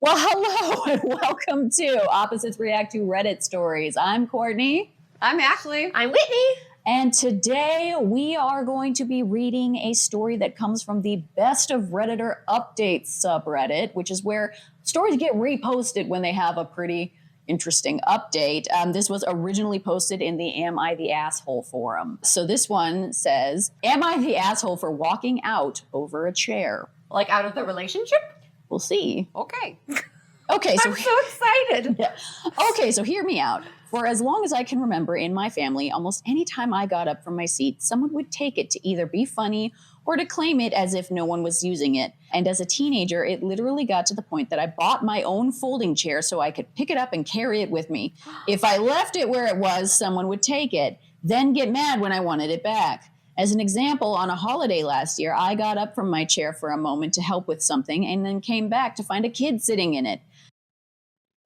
Well, hello and welcome to Opposites React to Reddit Stories. I'm Courtney. I'm Ashley. I'm Whitney. And today we are going to be reading a story that comes from the Best of Redditor Updates subreddit, which is where stories get reposted when they have a pretty interesting update. This was originally posted in the Am I the Asshole forum. So this one says, am I the asshole for walking out over a chair? Like out of the relationship? We'll see. Okay. Okay, so I'm so excited. Yeah. Okay, so hear me out. For as long as I can remember in my family, almost any time I got up from my seat, someone would take it to either be funny or to claim it as if no one was using it. And as a teenager, it literally got to the point that I bought my own folding chair so I could pick it up and carry it with me. If I left it where it was, someone would take it, then get mad when I wanted it back. As an example, on a holiday last year, I got up from my chair for a moment to help with something and then came back to find a kid sitting in it.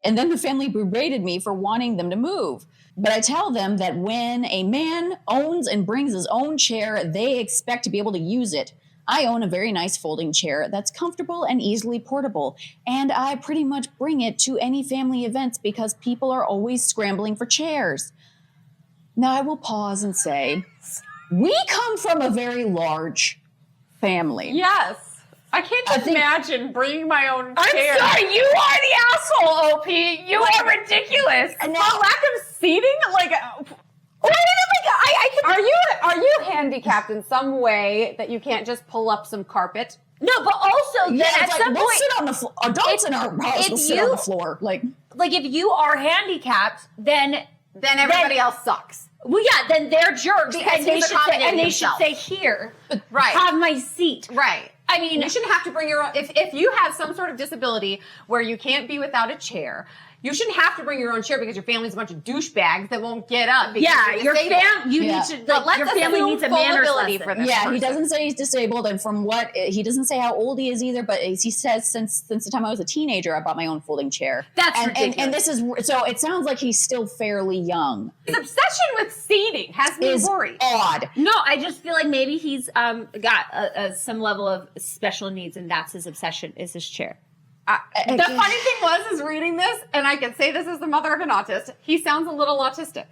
And then the family berated me for wanting them to move. But I tell them that when a man owns and brings his own chair, they expect to be able to use it. I own a very nice folding chair that's comfortable and easily portable, and I pretty much bring it to any family events because people are always scrambling for chairs. Now I will pause and say, we come from a very large family. Yes. I can't just imagine bringing my own chair. I'm sorry, you are the asshole, OP. You are ridiculous. And now, lack of seating? Like, are you handicapped in some way that you can't just pull up some carpet? No, but also then at some we'll point, sit on the floor. Adults in our house will sit on the floor. Like if you are handicapped, then everybody else sucks. Well, yeah, then they're jerks, Because and they he's should say, accommodating and they himself. should say, "Here, Right. have my seat." Right. I mean, You shouldn't have to bring your own. If you have some sort of disability where you can't be without a chair, you shouldn't have to bring your own chair because your family's a bunch of douchebags that won't get up. Because yeah, you're your disabled. you Yeah. need to But let's your family assume needs a full manners ability lesson. for this yeah, person. he doesn't say he's disabled, and from what he doesn't say how old he is either. But he says since the time I was a teenager, I bought my own folding chair. That's and this is so. It sounds like he's still fairly young. His obsession with seating has me Is worried. odd. No, I just feel like maybe he's got some level of special needs, and that's his obsession is his chair. The funny thing is reading this, and I can say this as the mother of an autist, he sounds a little autistic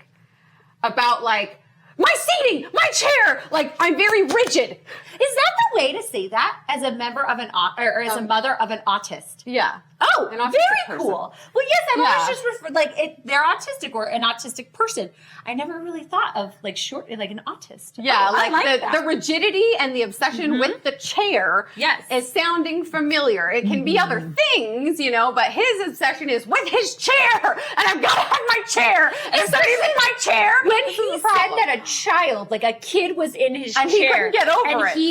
about like, my seating, my chair, like I'm very rigid. Is that the way to say that as a member of an or as a mother of an autist? Yeah. Oh, An autistic very person. cool. Well, yes, I've Yeah. always just referred they're autistic or an autistic person. I never really thought of like an autist. Yeah, Oh, I like that. the rigidity and the obsession with the chair Yes. is sounding familiar. It can be other things, but his obsession is with his chair, and I've got to have my chair, and if somebody's in my chair, When this he is a said problem. that a child, like a kid, was in his And chair, he couldn't get over and it. he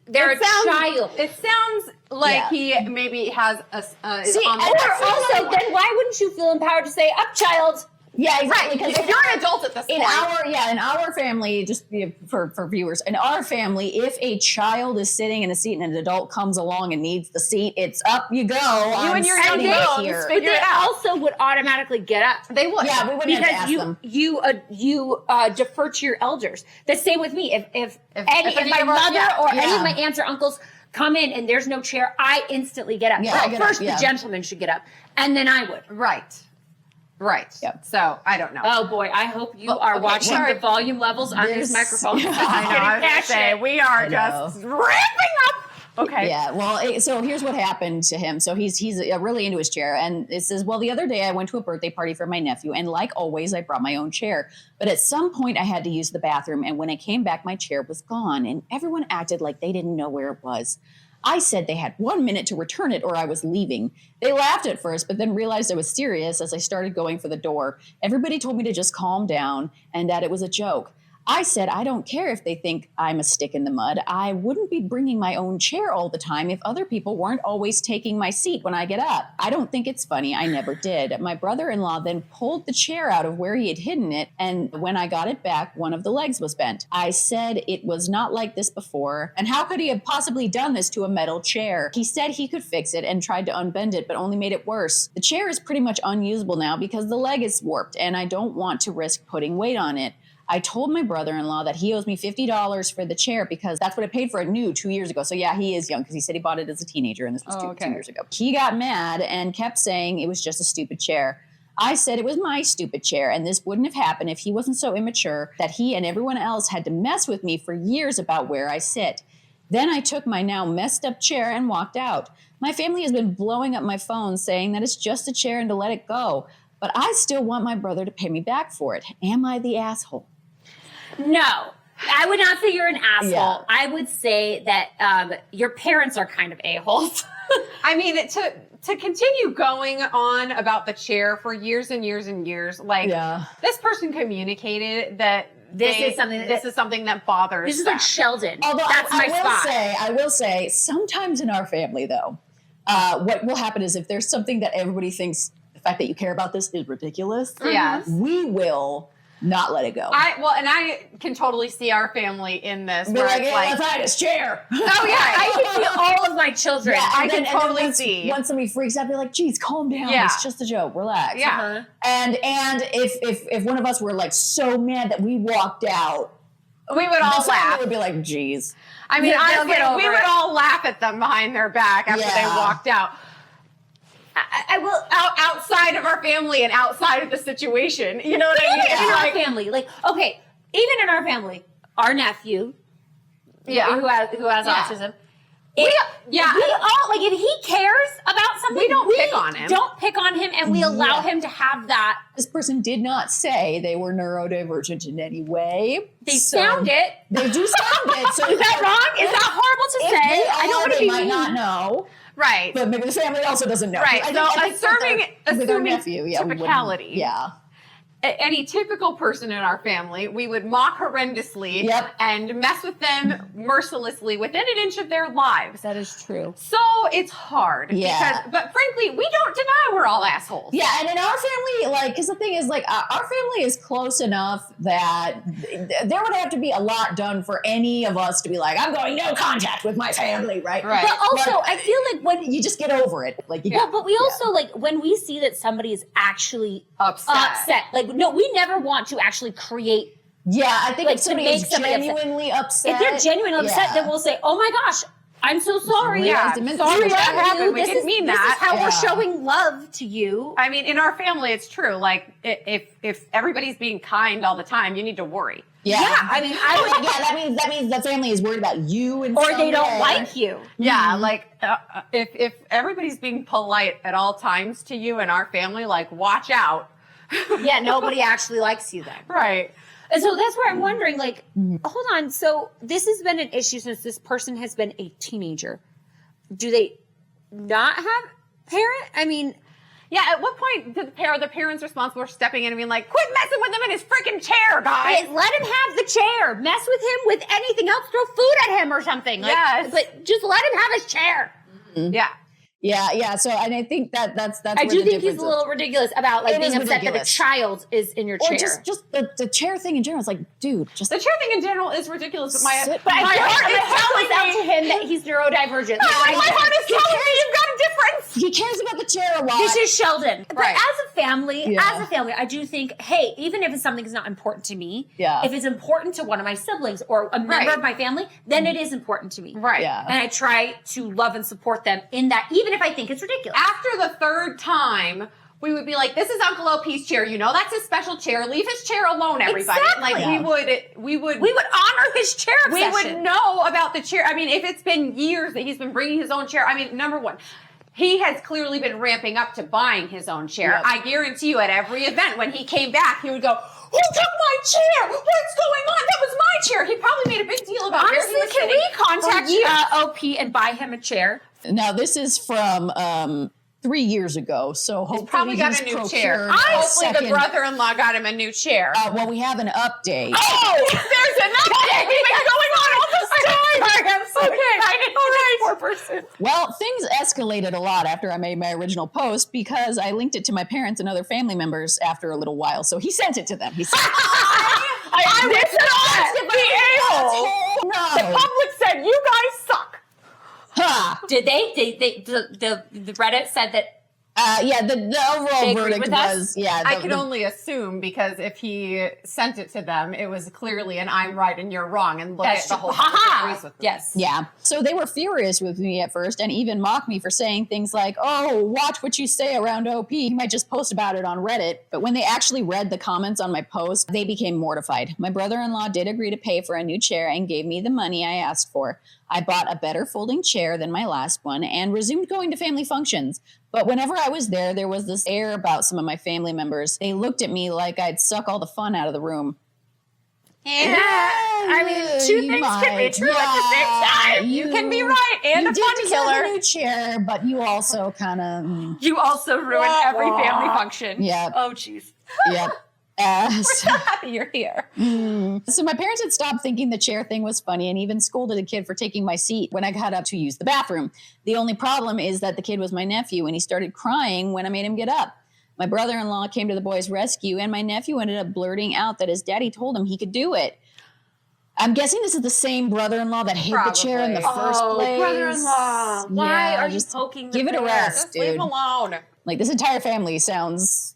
they're a child. It sounds like Yeah. he maybe has is See, on the and Or also, then why wouldn't you feel empowered to say, "Up, child"? Yeah, exactly. right, Because if you're an adult at this in point. in our family, just for viewers, in our family, if a child is sitting in a seat and an adult comes along and needs the seat, it's up you go. I'm and your sitting young right girls here. figure But it they out. also would automatically get up. They would. Yeah, we wouldn't have to ask them. Because you defer to your elders. The same with me. If my neighbor- mother or any Yeah. of my aunts or uncles come in and there's no chair, I instantly get up. Yeah, Well, I get up, first yeah. the gentleman should get up, and then I would. Right. Yep. So I don't know. Oh boy, I hope you are watching sorry. the volume levels on This- his microphone. I know, He's I was getting gonna say, passionate. we are I just know. ramping up. Okay. Yeah, well, so here's what happened to him. So he's really into his chair, and it says, well, the other day I went to a birthday party for my nephew, and like always, I brought my own chair. But at some point, I had to use the bathroom, and when I came back, my chair was gone, and everyone acted like they didn't know where it was. I said they had 1 minute to return it or I was leaving. They laughed at first, but then realized I was serious as I started going for the door. Everybody told me to just calm down and that it was a joke. I said, I don't care if they think I'm a stick in the mud. I wouldn't be bringing my own chair all the time if other people weren't always taking my seat when I get up. I don't think it's funny. I never did. My brother-in-law then pulled the chair out of where he had hidden it, and when I got it back, one of the legs was bent. I said it was not like this before, and how could he have possibly done this to a metal chair? He said he could fix it and tried to unbend it, but only made it worse. The chair is pretty much unusable now because the leg is warped, and I don't want to risk putting weight on it. I told my brother-in-law that he owes me $50 for the chair because that's what I paid for it new 2 years ago. So yeah, he is young because he said he bought it as a teenager and this was two years ago. He got mad and kept saying it was just a stupid chair. I said it was my stupid chair and this wouldn't have happened if he wasn't so immature that he and everyone else had to mess with me for years about where I sit. Then I took my now messed up chair and walked out. My family has been blowing up my phone saying that it's just a chair and to let it go. But I still want my brother to pay me back for it. Am I the asshole? No, I would not say you're an asshole. Yeah. I would say that your parents are kind of a-holes. I mean, to continue going on about the chair for years and years and years, like this person communicated that this is something that bothers This is them. like Sheldon. Although That's my spot. I will say, sometimes in our family, though, what will happen is if there's something that everybody thinks the fact that you care about this is ridiculous, Yes. we will not let it go. I can totally see our family in this. We're Where like, it's yeah, let's hide his chair. oh yeah, I can see all of my children. Yeah, I can and then totally once, see. Once somebody freaks out, they're like, geez, calm down. Yeah. It's just a joke. Relax. Yeah. And if one of us were like so mad that we walked out, we would all the family laugh. would be like, geez. I mean, They'll honestly, get over we would it. all laugh at them behind their back after they Yeah. walked out. I will outside of our family and outside of the situation. You know what I mean? Even in our family, like, okay, even in our family, our nephew, who has autism. We all, like, if he cares about something, We don't pick on him. Don't pick on him, and we allow him to have that. This person did not say they were neurodivergent in any way. They sound it. They do sound it. So Is that wrong? Is that horrible to if say? they I don't are, want to they be might mean. not know. Right. But maybe the family also doesn't know. Right. I So think with our assuming nephew, we wouldn't- typicality. Yeah. Any typical person in our family, we would mock horrendously and mess with them mercilessly within an inch of their lives. That is true. So it's hard. Yeah. But frankly, we don't deny we're all assholes. Yeah, and in our family, like, because the thing is, like, our family is close enough that there would have to be a lot done for any of us to be like, I'm going no contact with my family, right? Right. But also, I feel like when You just get over it. Like, well, but we also like when we see that somebody is actually Upset. like, no, we never want to actually create. Yeah, I think Like, if to somebody make is somebody upset. genuinely upset. If they're genuinely upset, then we'll say, "Oh my gosh, I'm so sorry. Yeah, I'm sorry sorry that about happened. you. We This didn't is- mean this that." is how Yeah. we're showing love to you." I mean, in our family, it's true. Like, if everybody's being kind all the time, you need to worry. Yeah. I mean, I would, that means the family is worried about you and or they don't like you. Yeah, like if everybody's being polite at all times to you and our family, like, watch out. Yeah, nobody actually likes you then. Right. And so that's where I'm wondering, like, hold on. So this has been an issue since this person has been a teenager. Do they not have parent? I mean, Yeah, at what point did the parents responsible for stepping in and being like, quit messing with him in his freaking chair, guys? hey, let him have the chair. Mess with him with anything else. Throw food at him or something. Like, Yes. but just let him have his chair. Yeah. Yeah. So, and I think that's. I where do the think he's difference a is. little ridiculous about like It being is upset ridiculous. that a child is in your Or chair. just the chair thing in general. It's like, dude, just The chair thing in general is ridiculous, but Sit- but I my feel heart like is my heart was out telling to me. him that he's neurodivergent. My heart is telling me you've got a difference. he cares about the chair a lot. This is Sheldon. But Right. as a family, Yeah. I do think, hey, even if it's something that's not important to me, Yeah. if it's important to one of my siblings or a member Right. of my family, then it is important to me. Right. Yeah. And I try to love and support them in that, even if I think it's ridiculous. After the third time, we would be like, this is Uncle OP's chair. You know, that's his special chair. Leave his chair alone, everybody. Exactly. Like, we would We would honor his chair we obsession. would know about the chair. I mean, if it's been years that he's been bringing his own chair, I mean, number one, he has clearly been ramping up to buying his own chair. Yep. I guarantee you at every event when he came back, he would go, who took my chair? What's going on? That was my chair. He probably made a big deal about where he Honestly, was can sitting we contact for years. OP and buy him a chair? Now this is from 3 years ago, so hopefully Probably got he's a new chair. procured a Hopefully the second- brother-in-law got him a new chair. Well, we have an update. Oh, there's an update. We've been going on all this time. I'm so excited for this poor person. Well, things escalated a lot after I made my original post because I linked it to my parents and other family members after a little while. So he sent it to them. He said, I was not the a-hole. "Oh The no!" public said, you guys suck. Ha! Did they the Reddit said that The overall They agreed verdict with us? was, I can only assume, because if he sent it to them, it was clearly an I'm right and you're wrong, and look at the whole agrees with them. Yes. Yeah. So they were furious with me at first and even mocked me for saying things like, oh, watch what you say around OP. You might just post about it on Reddit. But when they actually read the comments on my post, they became mortified. My brother-in-law did agree to pay for a new chair and gave me the money I asked for. I bought a better folding chair than my last one and resumed going to family functions. But whenever I was there was this air about some of my family members. They looked at me like I'd suck all the fun out of the room. Yeah. I mean, two things can be true at the same time. You can be right and a fun killer. A new chair, but you also kind of... You also ruin every family function. Yeah. Oh, jeez. Yep. We're so happy you're here. So my parents had stopped thinking the chair thing was funny and even scolded a kid for taking my seat when I got up to use the bathroom. The only problem is that the kid was my nephew and he started crying when I made him get up. My brother-in-law came to the boy's rescue and my nephew ended up blurting out that his daddy told him he could do it. I'm guessing this is the same brother-in-law that hid the chair in the first place. Brother-in-law. Why are you poking the Give it a bear? rest, Just leave dude. him alone. Like, this entire family sounds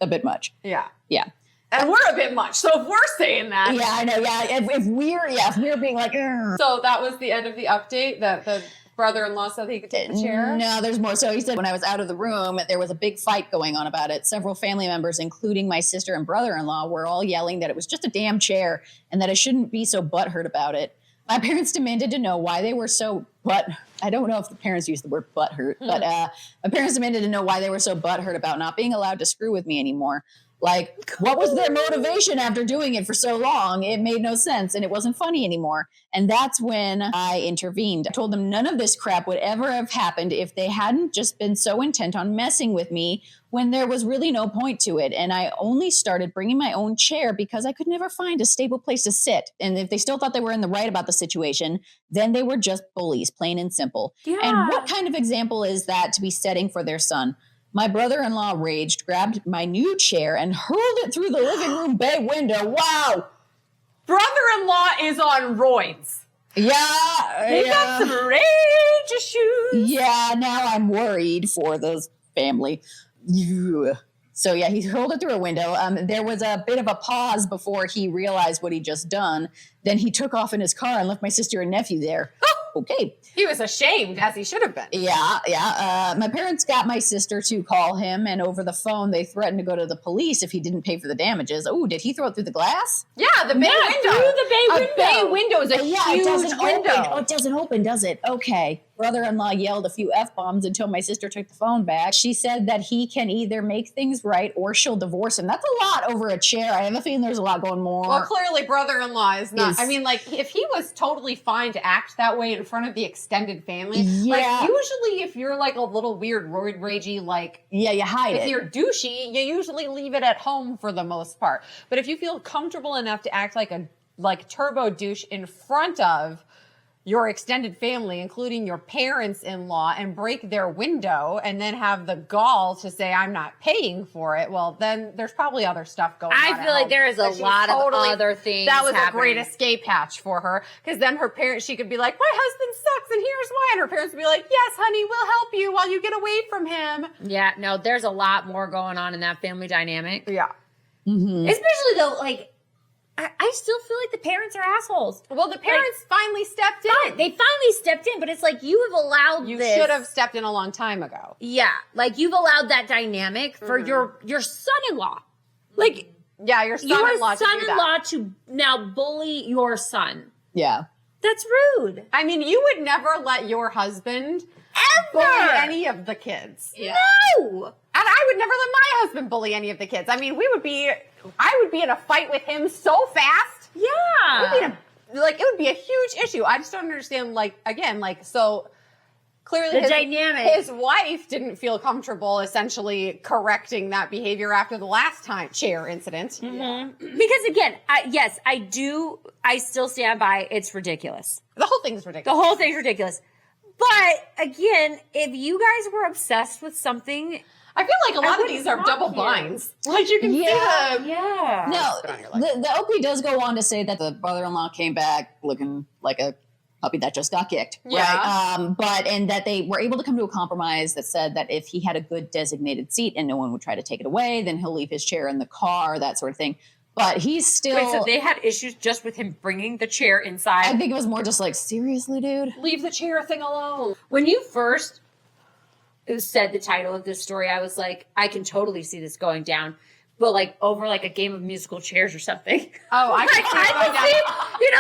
a bit much. Yeah. Yeah. And we're a bit much, so if we're saying that. Yeah, I know. Yeah, if we're being like, "Ugh." So that was the end of the update, that the brother-in-law said he could take the chair? No, there's more. So he said when I was out of the room, there was a big fight going on about it. Several family members, including my sister and brother-in-law, were all yelling that it was just a damn chair and that I shouldn't be so butthurt about it. My parents demanded to know why they were so I don't know if the parents used the word butthurt, but my parents demanded to know why they were so butthurt about not being allowed to screw with me anymore. Like, what was their motivation after doing it for so long? It made no sense and it wasn't funny anymore. And that's when I intervened. I told them none of this crap would ever have happened if they hadn't just been so intent on messing with me when there was really no point to it. And I only started bringing my own chair because I could never find a stable place to sit. And if they still thought they were in the right about the situation, then they were just bullies, plain and simple. Yeah. And what kind of example is that to be setting for their son? My brother-in-law raged, grabbed my new chair, and hurled it through the living room bay window. Wow. Brother-in-law is on roids. Yeah. They got some rage issues. Yeah, now I'm worried for the family. Yeah. So yeah, he hurled it through a window. There was a bit of a pause before he realized what he'd just done. Then he took off in his car and left my sister and nephew there. Okay. He was ashamed, as he should have been. Yeah. My parents got my sister to call him, and over the phone, they threatened to go to the police if he didn't pay for the damages. Oh, did he throw it through the glass? Yeah, the bay window. Through the bay window. A bay window is a It huge doesn't window. open. Oh, it doesn't open, does it? Okay. Brother-in-law yelled a few F-bombs until my sister took the phone back. She said that he can either make things right or she'll divorce him. That's a lot over a chair. I have a feeling there's a lot going more. Well, clearly brother-in-law is not. I mean, like, if he was totally fine to act that way in front of the extended family, like, usually if you're, like, a little weird, roid ragey, like... Yeah, you hide it. If you're douchey, you usually leave it at home for the most part. But if you feel comfortable enough to act like a turbo douche in front of your extended family, including your parents-in-law, and break their window and then have the gall to say, I'm not paying for it, well, then there's probably other stuff going on. I feel like there is a lot of other things That was happening. a great escape hatch for her, because then her parents, she could be like, my husband sucks and here's why. And her parents would be like, yes, honey, we'll help you while you get away from him. Yeah, no, there's a lot more going on in that family dynamic. Yeah. Mm-hmm. Especially though, like, I still feel like the parents are assholes. Well, the parents finally stepped in. They finally stepped in, but it's like you have allowed You this. should have stepped in a long time ago. Yeah, like you've allowed that dynamic for your son-in-law. Like, Yeah, your son-in-law to do that. son-in-law to now bully your son. Yeah. That's rude. I mean, you would never let your husband bully any of the kids. Yeah. No! And I would never let my husband bully any of the kids. I mean, I would be in a fight with him so fast. Yeah. It would be a huge issue. I just don't understand, so clearly The dynamic. his wife didn't feel comfortable essentially correcting that behavior after the last time chair incident. Mm-hmm. Because again, I still stand by it's ridiculous. The whole thing's ridiculous. The whole thing's ridiculous. But again, if you guys were obsessed with something, I feel like a lot of wouldn't these are knock double you. blinds. Like you can see them. yeah. No, the OP does go on to say that the brother-in-law came back looking like a puppy that just got kicked. Yeah. Right. And that they were able to come to a compromise that said that if he had a good designated seat and no one would try to take it away, then he'll leave his chair in the car, that sort of thing. But he's still. Wait, so they had issues just with him bringing the chair inside? I think it was more just like, seriously, dude? Leave the chair thing alone. When you first said the title of this story, I was like, I can totally see this going down. But like over like a game of musical chairs or something. Oh, I could Like, see it going down. you know,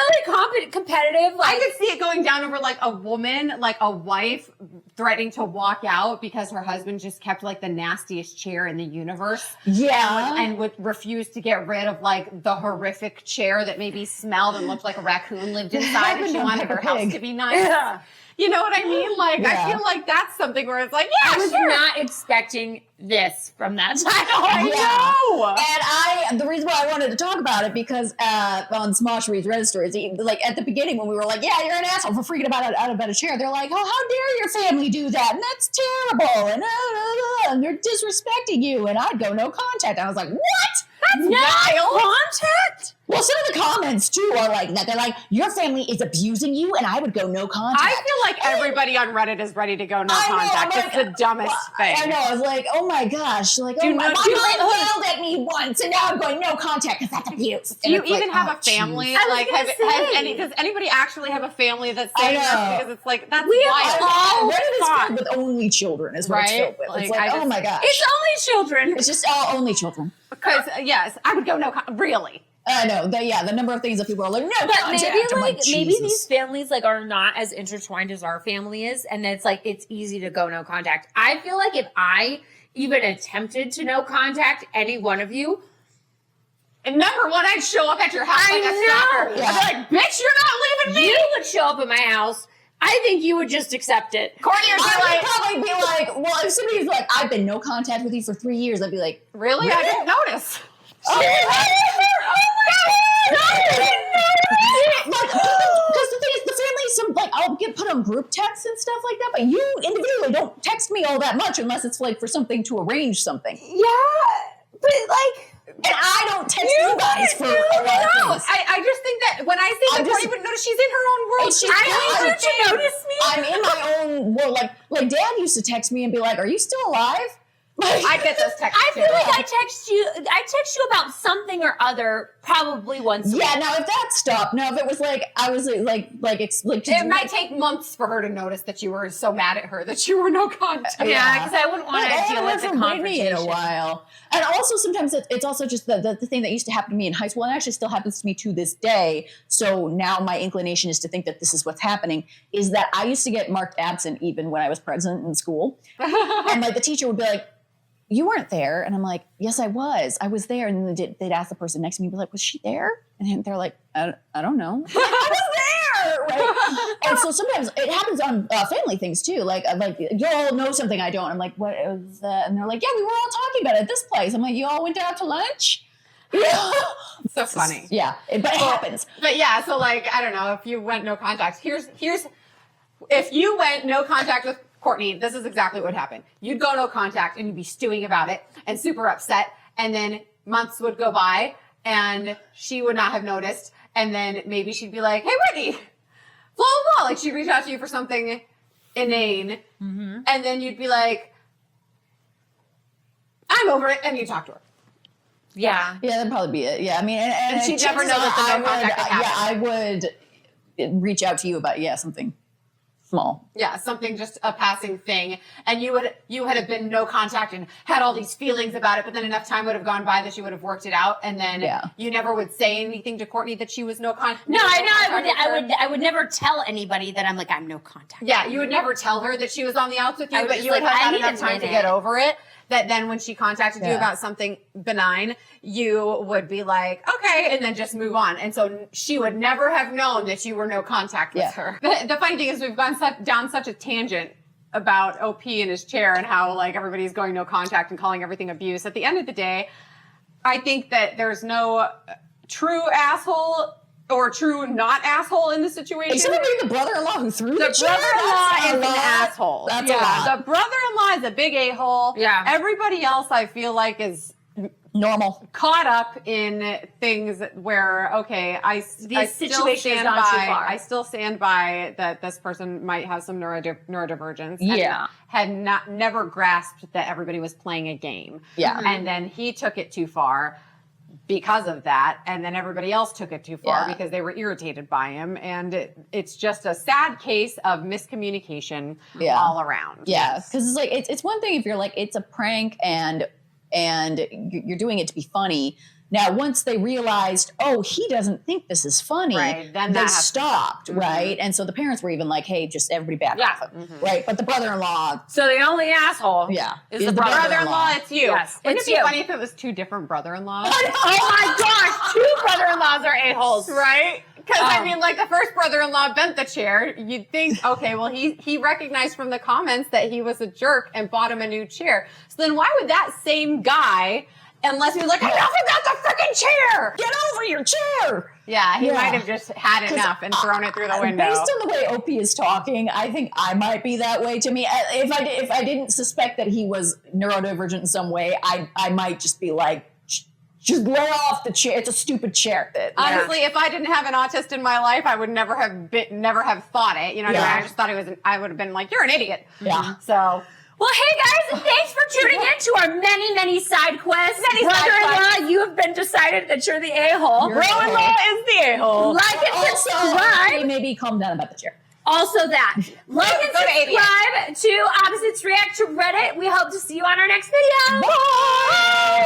like competitive. Like, I could see it going down over like a woman, like a wife threatening to walk out because her husband just kept like the nastiest chair in the universe. Yeah. And would refuse to get rid of like the horrific chair that maybe smelled and looked like a raccoon lived inside and she wanted her house to be nice. Yeah. You know what I mean? Like, Yeah. I feel like that's something where it's like, I yeah, was sure. not expecting this from that title. I know. And the reason why I wanted to talk about it because on Smosh Reads Reddit stories, like at the beginning when we were like, yeah, you're an asshole for freaking out about a chair, they're like, oh, how dare your family do that? And that's terrible. And they're disrespecting you. And I'd go no contact. I was like, what? That's no contact? Well, some of the comments too are like that. They're like, your family is abusing you, and I would go no contact. I feel like everybody on Reddit is ready to go no I know, contact. I'm It's like, the dumbest thing. I know. I was like, oh my gosh. Like, Do oh my, not- my do mom you- yelled at me once, and now I'm going no contact because that's abuse. Do And you it's even like, have oh, a family? geez. I was Like, gonna say. does anybody actually have a family that's I saying this? know. Because it's like, that's We wild. have all Reddit is thought. filled with only children, is what it's Right? filled with. Like, It's like, I oh just- my gosh. It's only children. It's just all only children. Because, yes, I would go no really. I know. The number of things that people are like, no But contact. maybe I'm like maybe Jesus. these families like are not as intertwined as our family is, and it's like it's easy to go no contact. I feel like if I even attempted to no contact any one of you, And number one, I'd show up at your house I like a know. stalker. Yeah. I'd be like, bitch, you're not leaving me. you would show up at my house. I think you would just accept it. Courtney would be I like, would probably be like, well, if somebody's like, I've been no contact with you for 3 years, I'd be like, really? I didn't notice. oh because the thing is, the family, I'll get put on group texts and stuff like that, but you individually don't text me all that much unless it's like for something to arrange something. Yeah, but like. And I don't text you guys for a lot of things. I just think that when I say I'm that Courtney just- would notice, she's in her own world. It's She's just- doing I her don't thing. you notice me? I'm in my own world. Like Dad used to text me and be like, "Are you still alive?" Like, I get those texts I too. feel like I text you about something or other probably once a yeah. week. Now if that stopped, now if it was like I was like It might take months for her to notice that you were so mad at her that you were no contact. Yeah, because I wouldn't want Like, I to deal haven't with heard the from Whitney in a confrontation. while. And also sometimes it's also just the thing that used to happen to me in high school, and actually still happens to me to this day. So now my inclination is to think that this is what's happening, is that I used to get marked absent even when I was present in school. And like the teacher would be like, you weren't there. And I'm like, yes, I was. I was there. And then they'd ask the person next to me, be like, was she there? And they're like, I don't know. I was there, right? And so sometimes it happens on family things too. Like you all know something I don't. I'm like, what is that? And they're like, yeah, we were all talking about it at this place. I'm like, you all went out to lunch? Yeah. So funny. Yeah, but it happens. But yeah, so like, I don't know, if you went no contact, here's if you went no contact with Courtney, this is exactly what would happen. You'd go no contact and you'd be stewing about it and super upset. And then months would go by and she would not have noticed. And then maybe she'd be like, hey, Whitney, blah, blah, blah. Like she'd reach out to you for something inane. Mm-hmm. And then you'd be like, I'm over it. And you talk to her. Yeah. Yeah, that'd probably be it. Yeah, I mean, and she'd never chances know are that the no contact had I would reach out to you about something small. Yeah, something, just a passing thing. And you had have been no contact and had all these feelings about it, but then enough time would have gone by that you would have worked it out, and then you never would say anything to Courtney that she was no contact. No, I would never tell anybody that I'm no contact. Yeah, you would never tell her that she was on the outs with you, I would but just you would like, have I had need enough a time to minute. get over it. That then when she contacted you Yeah. about something benign, you would be like, okay, and then just move on. And so she would never have known that you were no contact with Yeah. her. The funny thing is we've gone down such a tangent about OP and his chair and how like everybody's going no contact and calling everything abuse. At the end of the day, I think that there's no true asshole or true not asshole in the situation. Except maybe the brother-in-law who threw The the chair. brother-in-law That's is a an lot. asshole. That's a lot. The brother-in-law is a big a-hole. Yeah. Everybody else I feel like is Normal. caught up in things where, okay, I still situation has stand gone too by. far. I still stand by that this person might have some neurodivergence. Yeah. And had never grasped that everybody was playing a game. Yeah. And then he took it too far because of that, and then everybody else took it too far Yeah. because they were irritated by him, and it's just a sad case of miscommunication all around. Yeah, because it's like it's one thing if you're like it's a prank and you're doing it to be funny. Now, once they realized, oh, he doesn't think this is funny, Right, then they that has to stopped, right? And so the parents were even like, hey, just everybody back off him, right? But the brother-in-law, So the only asshole is the Brother-in-law, it's you. Yes, Wouldn't it's it be you. funny if it was two different brother-in-laws? Oh my gosh, 2 brother-in-laws are a-holes. Right? Because I mean, like the first brother-in-law bent the chair. You'd think, okay, well, he recognized from the comments that he was a jerk and bought him a new chair. So then why would that same guy, unless he was like, enough about the freaking chair, get over your chair. Yeah, he might have just had enough and thrown it through the window. Based on the way Opie is talking, I think I might be that way. To me, if I didn't suspect that he was neurodivergent in some way, I might just be like, just lay off the chair. It's a stupid chair. Honestly, if I didn't have an autist in my life, I would never have thought it. You know what I mean? I just thought I would have been like, you're an idiot. Yeah. So. Well, hey guys, thanks for tuning in to our many side quests. Brother-in-law, you have been decided that you're the a-hole. Bro-in-law is the a-hole. Like and subscribe. Maybe calm down about the chair. Also that. Like and Go to subscribe to Opposites React to Reddit. We hope to see you on our next video. Bye.